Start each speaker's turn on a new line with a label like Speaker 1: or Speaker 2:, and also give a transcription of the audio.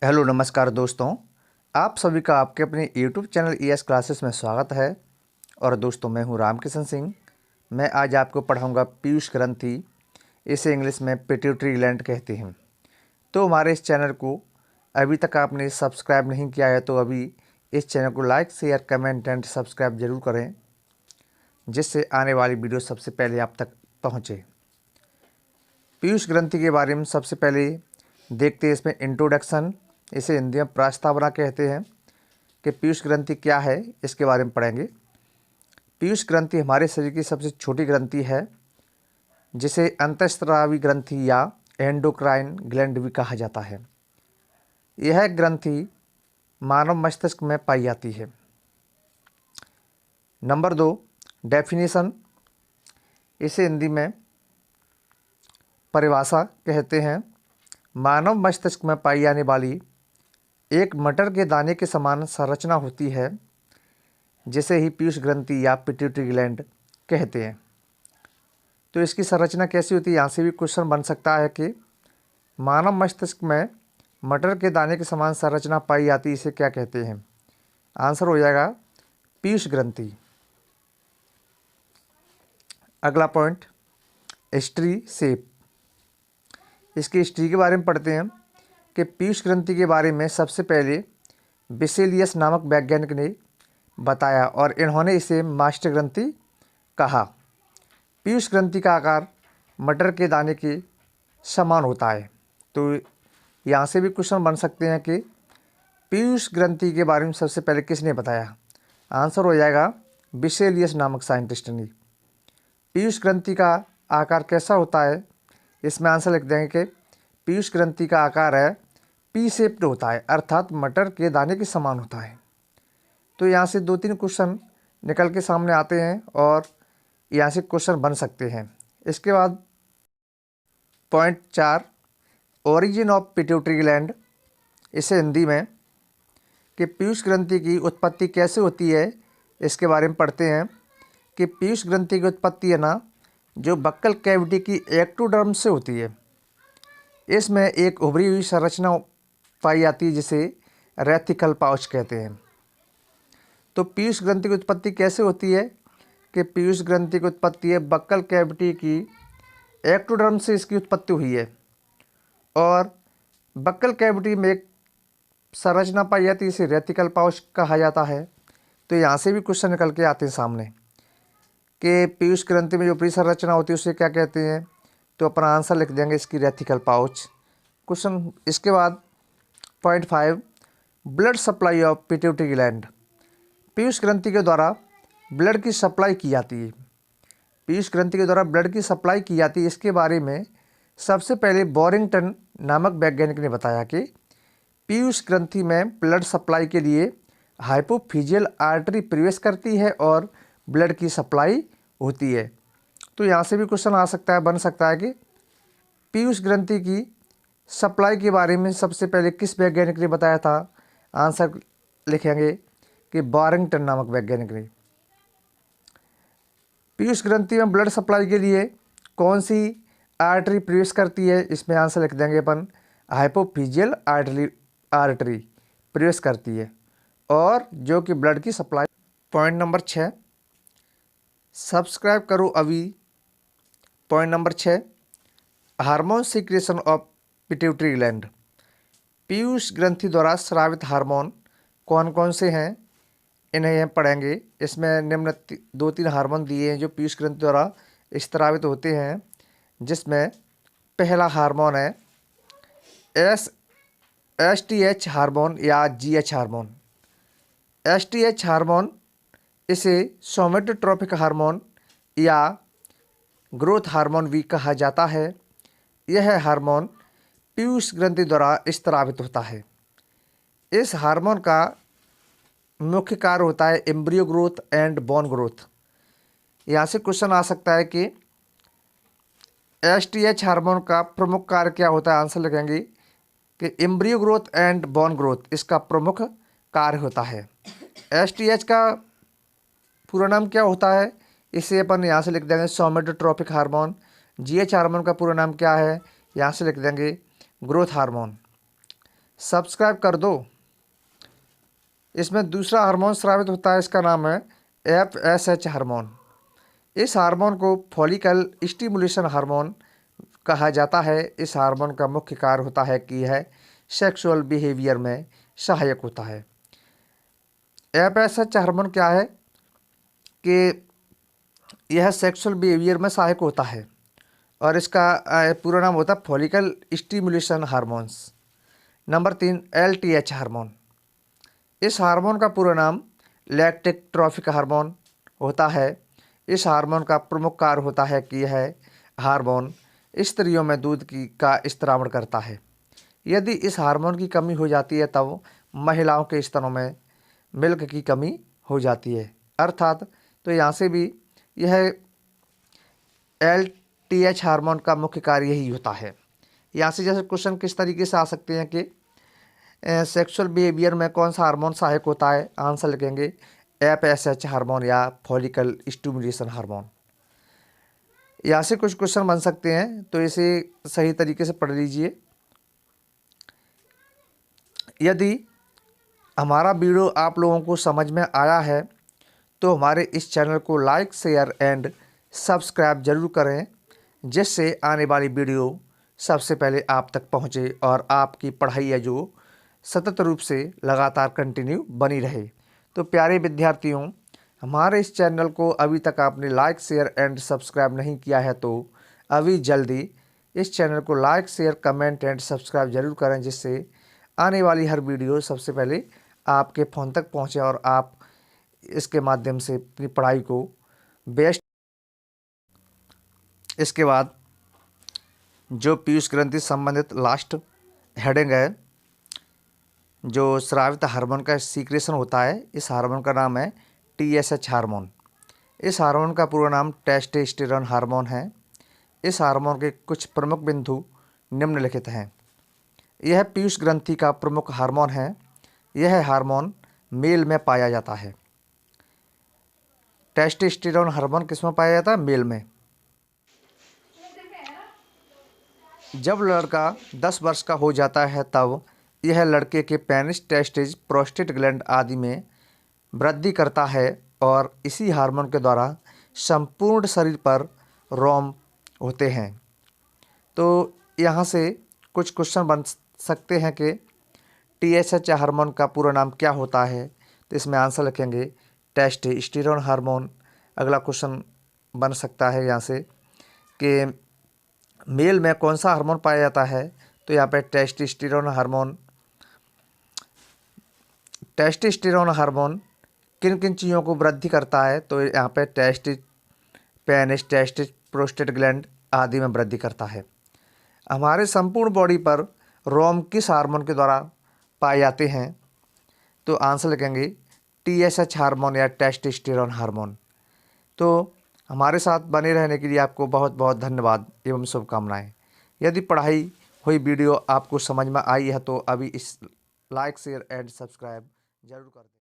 Speaker 1: Hello नमस्कार दोस्तों, आप सभी का आपके अपने यूट्यूब चैनल ईएस क्लासेस में स्वागत है। और दोस्तों, मैं हूं रामकिशन सिंह। मैं आज आपको पढ़ाऊंगा पीयूष ग्रंथि, इसे इंग्लिश में पिट्यूटरी ग्लैंड कहते हैं। तो हमारे इस चैनल को अभी तक आपने सब्सक्राइब नहीं किया है तो अभी इस चैनल को like share comment and subscribe जरूर करें, जिससे आने वाली वीडियो सबसे पहले आप तक पहुँचे। पीयूष ग्रंथि के बारे में सबसे पहले देखते हैं इसमें इंट्रोडक्शन, इसे हिंदी में प्रस्तावना कहते हैं कि पीयूष ग्रंथि क्या है, इसके बारे में पढ़ेंगे। पीयूष ग्रंथि हमारे शरीर की सबसे छोटी ग्रंथि है, जिसे अंतःस्रावी ग्रंथि या एंडोक्राइन ग्लैंड भी कहा जाता है। यह ग्रंथि मानव मस्तिष्क में पाई जाती है। नंबर 2, डेफिनेशन, इसे हिंदी में परिभाषा कहते हैं। मानव मस्तिष्क में पाई जाने वाली एक मटर के दाने के समान संरचना होती है, जिसे ही पीयूष ग्रंथि या पिट्यूटरी ग्लैंड कहते हैं। तो इसकी संरचना कैसी होती है, यहाँ से भी क्वेश्चन बन सकता है कि मानव मस्तिष्क में मटर के दाने के समान संरचना पाई जाती है, इसे क्या कहते हैं। आंसर हो जाएगा पीयूष ग्रंथि। अगला पॉइंट, हिस्ट्री शेप। इसकी हिस्ट्री के बारे में पढ़ते हैं कि पीयूष ग्रंथि के बारे में सबसे पहले बेसेलियस नामक वैज्ञानिक ने बताया और इन्होंने इसे मास्टर ग्रंथि कहा। पीयूष ग्रंथि का आकार मटर के दाने के समान होता है। तो यहाँ से भी क्वेश्चन बन सकते हैं कि पीयूष ग्रंथि के बारे में सबसे पहले किसने बताया। आंसर हो जाएगा बेसेलियस नामक साइंटिस्ट ने। पीयूष ग्रंथि का आकार कैसा होता है, इसमें आंसर लिख देंगे कि पीयूष ग्रंथि का आकार है पी शेप्ड होता है, अर्थात मटर के दाने के समान होता है। तो यहाँ से 2-3 क्वेश्चन निकल के सामने आते हैं और यहाँ से क्वेश्चन बन सकते हैं। इसके बाद point 4, origin of pituitary gland, इसे हिंदी में कि पीयूष ग्रंथि की उत्पत्ति कैसे होती है, इसके बारे में पढ़ते हैं कि पीयूष ग्रंथि की उत्पत्ति है ना, जो बक्कल कैविटी की एक्टोडर्म से होती है। इसमें एक उभरी हुई संरचना पाई जाती है, जिसे रेथिकल पाउच कहते हैं। तो पीयूष ग्रंथि की उत्पत्ति कैसे होती है कि पीयूष ग्रंथि की उत्पत्ति है बक्कल कैविटी की एक्टोडर्म से, इसकी उत्पत्ति हुई है। और बक्कल कैविटी में एक संरचना पाई जाती है, इसे रेथिकल पाउच कहा जाता है। तो यहाँ से भी क्वेश्चन निकल के आते हैं सामने कि पीयूष ग्रंथि में जो ऊपरी संरचना होती है उसे क्या कहते हैं। तो अपना आंसर लिख देंगे इसकी रेथिकल पाउच। क्वेश्चन इसके बाद point 5, blood supply of pituitary gland. Piyush ग्रंथि के द्वारा ब्लड की सप्लाई की जाती है। पीयूष ग्रंथि के द्वारा ब्लड की सप्लाई की जाती है, इसके बारे में सबसे पहले बोरिंगटन नामक वैज्ञानिक ने बताया कि पीयूष ग्रंथि में ब्लड सप्लाई के लिए हाइपोफिजियल आर्टरी प्रवेश करती है और ब्लड की सप्लाई होती है। तो यहाँ से भी क्वेश्चन आ सकता है, बन सकता है कि पीयूष ग्रंथि की सप्लाई के बारे में सबसे पहले किस वैज्ञानिक ने बताया था। आंसर लिखेंगे कि बोरिंगटन नामक वैज्ञानिक ने। पीयूष ग्रंथि में ब्लड सप्लाई के लिए कौन सी आर्टरी प्रवेश करती है, इसमें आंसर लिख देंगे अपन हाइपोफिजियल आर्टरी प्रवेश करती है, और जो कि ब्लड की सप्लाई। पॉइंट नंबर 6, सब्सक्राइब करो अभी। Point number 6, hormone secretion of pituitary gland. Piyush ग्रंथि द्वारा स्रावित हार्मोन कौन कौन से हैं, इन्हें हम पढ़ेंगे। इसमें निम्न 2-3 हार्मोन दिए हैं जो पीयूष ग्रंथि द्वारा स्रावित होते हैं, जिसमें पहला हार्मोन है एसटीएच हार्मोन या जीएच हार्मोन। एसटीएच हार्मोन, इसे सोमेटोट्रोपिक हार्मोन या ग्रोथ हार्मोन भी कहा जाता है। यह हार्मोन पीयूष ग्रंथि द्वारा स्रावित होता है। इस हार्मोन का मुख्य कार्य होता है embryo growth and bone growth. यहाँ से क्वेश्चन आ सकता है कि एसटीएच हार्मोन का प्रमुख कार्य क्या होता है। आंसर लिखेंगे कि embryo growth and bone growth इसका प्रमुख कार्य होता है। एसटीएच का पूरा नाम क्या होता है, इसे अपन यहाँ से लिख देंगे सोमेटोट्रोपिक हार्मोन। जीएच हार्मोन का पूरा नाम क्या है, यहाँ से लिख देंगे ग्रोथ हार्मोन। सब्सक्राइब कर दो। इसमें दूसरा हार्मोन स्रावित होता है, इसका नाम है FSH हार्मोन। इस हार्मोन को फॉलिकल स्टिमुलेशन हार्मोन कहा जाता है। इस हार्मोन का मुख्य कार्य होता है कि यह सेक्सुअल बिहेवियर में सहायक होता है। FSH हार्मोन क्या है कि यह सेक्सुअल बिहेवियर में सहायक होता है और इसका पूरा नाम होता है follicle stimulation hormones. Number 3, LTH hormone. इस हार्मोन का पूरा नाम लैक्टिक ट्रोफिक हार्मोन होता है। इस हार्मोन का प्रमुख कार्य होता है कि यह हार्मोन स्त्रियों में दूध का स्त्रावण करता है। यदि इस हार्मोन की कमी हो जाती है तब महिलाओं के स्तनों में मिल्क की कमी हो जाती है। अर्थात तो यहाँ से भी यह LTH हार्मोन का मुख्य कार्य यही होता है। यहाँ से जैसे क्वेश्चन किस तरीके से आ सकते हैं कि सेक्सुअल बिहेवियर में कौन सा हार्मोन सहायक होता है, आंसर लिखेंगे FSH हार्मोन या फॉलिकल स्टिमुलेशन हार्मोन। यहाँ से कुछ क्वेश्चन बन सकते हैं, तो इसे सही तरीके से पढ़ लीजिए। यदि हमारा वीडियो आप लोगों को समझ में आया है तो हमारे इस चैनल को लाइक, शेयर एंड सब्सक्राइब जरूर करें, जिससे आने वाली वीडियो सबसे पहले आप तक पहुंचे और आपकी पढ़ाई है जो सतत रूप से लगातार कंटिन्यू बनी रहे। तो प्यारे विद्यार्थियों, हमारे इस चैनल को अभी तक आपने लाइक, शेयर एंड सब्सक्राइब नहीं किया है तो अभी जल्दी इस चैनल को like, share, comment and subscribe जरूर करें, जिससे आने वाली हर वीडियो सबसे पहले आपके फ़ोन तक पहुंचे और आप इसके माध्यम से अपनी पढ़ाई को बेस्ट। इसके बाद जो पीयूष ग्रंथि संबंधित लास्ट हेडिंग है, जो स्रावित हार्मोन का सीक्रेशन होता है, इस हार्मोन का नाम है TSH हार्मोन। इस हार्मोन का पूरा नाम टेस्टोस्टेरोन हार्मोन है। इस हार्मोन के कुछ प्रमुख बिंदु निम्नलिखित हैं। यह पीयूष ग्रंथि का प्रमुख हार्मोन है। यह हार्मोन मेल में पाया जाता है। टेस्टोस्टेरोन हार्मोन किस में पाया जाता है? मेल में। जब लड़का 10 वर्ष का हो जाता है तब यह लड़के के पेनिस, टेस्टिस, प्रोस्टेट ग्लैंड आदि में वृद्धि करता है और इसी हार्मोन के द्वारा संपूर्ण शरीर पर रोम होते हैं। तो यहाँ से कुछ क्वेश्चन बन सकते हैं कि TSH हार्मोन का पूरा नाम क्या होता है, तो इसमें आंसर लिखेंगे टेस्टोस्टेरोन हार्मोन। अगला क्वेश्चन बन सकता है यहाँ से कि मेल में कौन सा हार्मोन पाया जाता है, तो यहाँ पे टेस्टोस्टेरोन हार्मोन किन किन चीज़ों को वृद्धि करता है, तो यहाँ पे पेनिस, टेस्टिस, प्रोस्टेट ग्लैंड आदि में वृद्धि करता है। हमारे संपूर्ण बॉडी पर रोम किस हार्मोन के द्वारा पाए जाते हैं, तो आंसर लिखेंगे TSH हार्मोन या टेस्टोस्टेरोन हार्मोन। तो हमारे साथ बने रहने के लिए आपको बहुत बहुत धन्यवाद एवं शुभकामनाएं। यदि पढ़ाई हुई वीडियो आपको समझ में आई है तो अभी इस लाइक, शेयर एंड सब्सक्राइब जरूर कर दें।